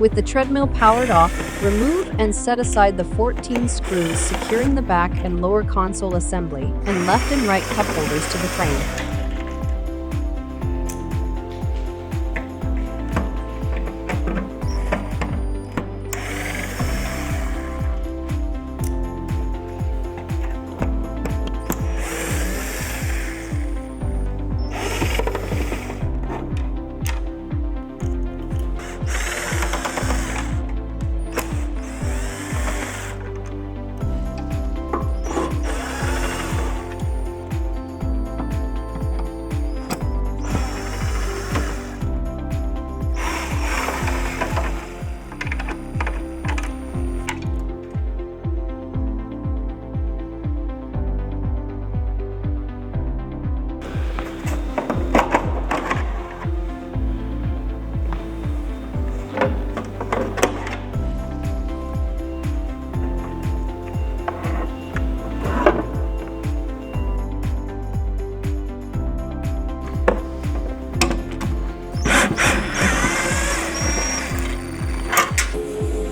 With the treadmill powered off, remove and set aside the 14 screws securing the back and lower console assembly and left and right cup holders to the frame.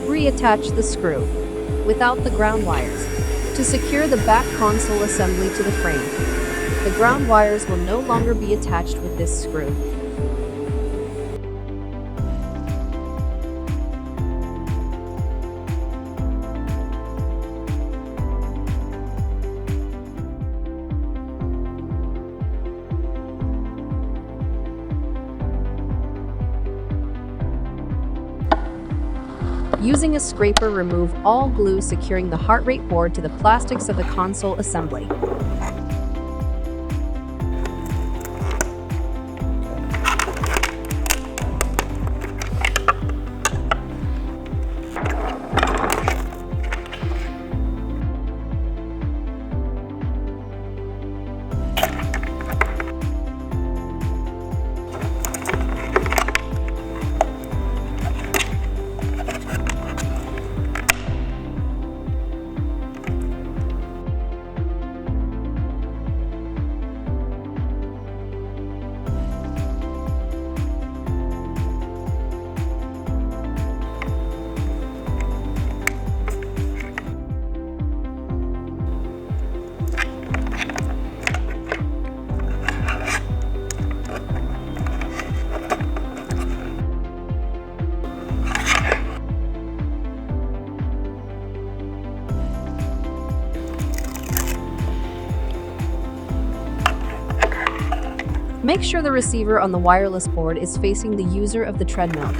Reattach the screw, without the ground wires, to secure the back console assembly to the frame. The ground wires will no longer be attached with this screw. Using a scraper, remove all glue securing the heart rate board to the plastics of the console assembly. Make sure the receiver on the wireless board is facing the user of the treadmill.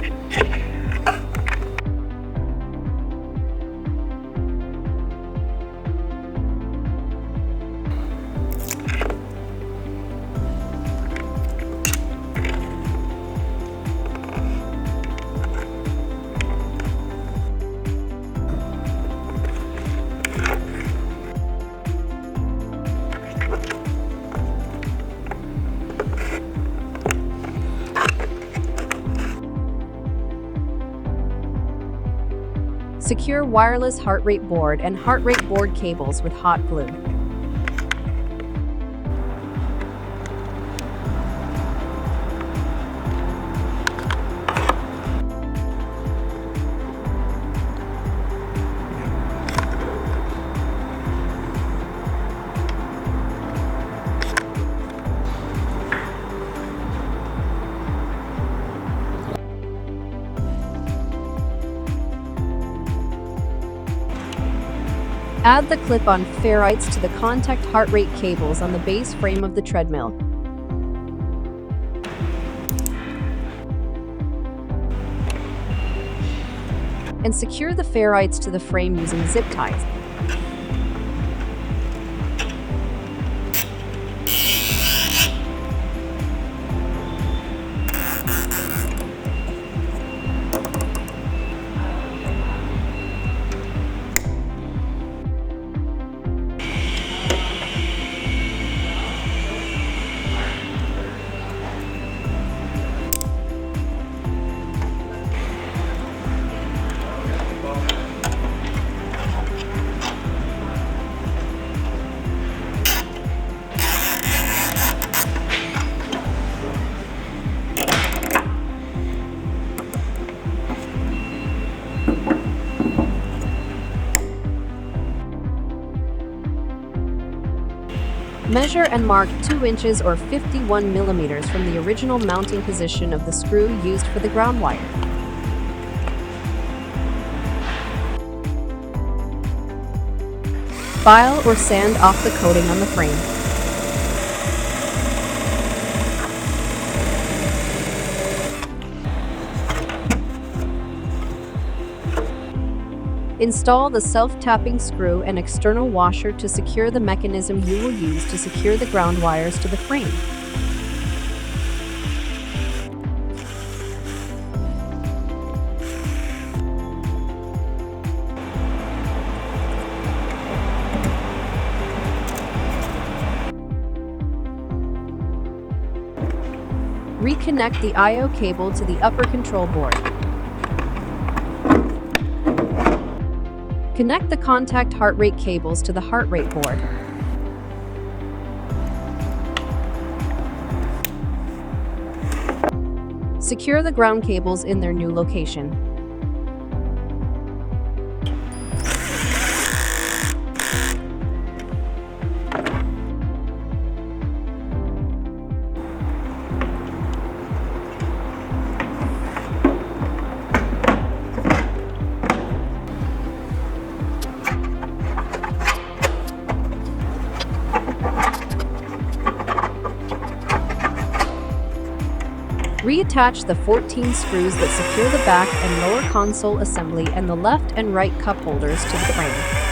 Secure wireless heart rate board and heart rate board cables with hot glue. Add the clip-on Ferrites to the contact heart rate cables on the base frame of the treadmill. And secure the Ferrites to the frame using zip ties. Measure and mark 2 inches or 51 millimeters from the original mounting position of the screw used for the ground wire. File or sand off the coating on the frame. Install the self-tapping screw and external washer to secure the mechanism you will use to secure the ground wires to the frame. Reconnect the I/O cable to the upper control board. Connect the contact heart rate cables to the heart rate board. Secure the ground cables in their new location. Reattach the 14 screws that secure the back and lower console assembly and the left and right cup holders to the frame.